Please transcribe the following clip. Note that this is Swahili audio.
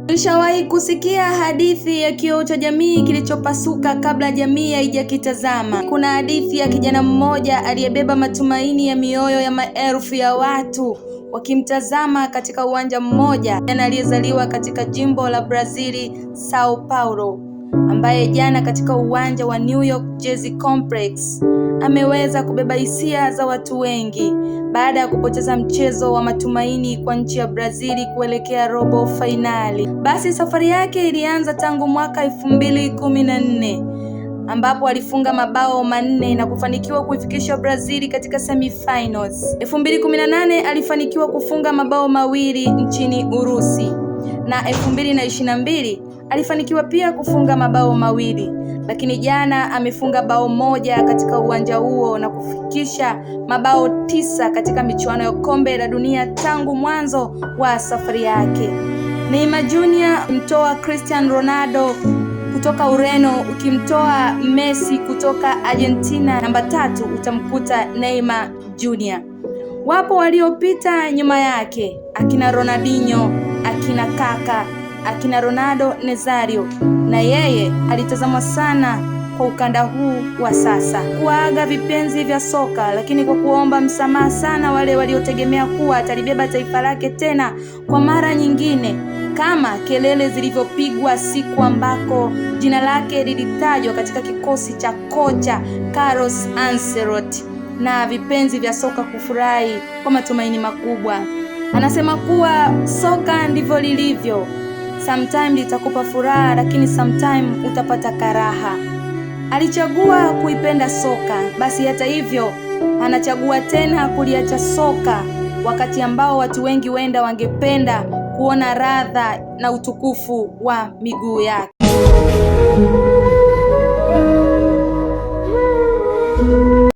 Ulishawahi kusikia hadithi ya kioo cha jamii kilichopasuka kabla jamii haijakitazama? Kuna hadithi ya kijana mmoja aliyebeba matumaini ya mioyo ya maelfu ya watu wakimtazama katika uwanja mmoja, na aliyezaliwa katika jimbo la Brazili, Sao Paulo, ambaye jana katika uwanja wa New York Jazz Complex ameweza kubeba hisia za watu wengi baada ya kupoteza mchezo wa matumaini kwa nchi ya Brazili kuelekea robo fainali. Basi safari yake ilianza tangu mwaka 2014 ambapo alifunga mabao 4 na kufanikiwa kuifikisha Brazili katika semifinals. 2018 alifanikiwa kufunga mabao 2 nchini Urusi, na 2022 alifanikiwa pia kufunga mabao 2, lakini jana amefunga bao 1 katika uwanja huo na kufikisha mabao 9 katika michuano ya kombe la dunia tangu mwanzo wa safari yake. Neymar Jr. mtoa Cristiano Ronaldo kutoka Ureno, ukimtoa Messi kutoka Argentina, namba 3 utamkuta Neymar Jr. Wapo waliopita nyuma yake, akina Ronaldinho, akina Kaka, akina Ronaldo Nazario, na yeye alitazamwa sana kwa ukanda huu wa sasa. Kuaga vipenzi vya soka, lakini kwa kuomba msamaha sana wale waliotegemea kuwa atalibeba taifa lake tena kwa mara nyingine, kama kelele zilivyopigwa siku ambako jina lake lilitajwa katika kikosi cha kocha Carlos Ancelotti, na vipenzi vya soka kufurahi kwa matumaini makubwa. Anasema kuwa soka ndivyo lilivyo, sometime litakupa furaha, lakini sometime utapata karaha. Alichagua kuipenda soka, basi hata hivyo anachagua tena kuliacha soka, wakati ambao watu wengi wenda wangependa kuona radha na utukufu wa miguu yake.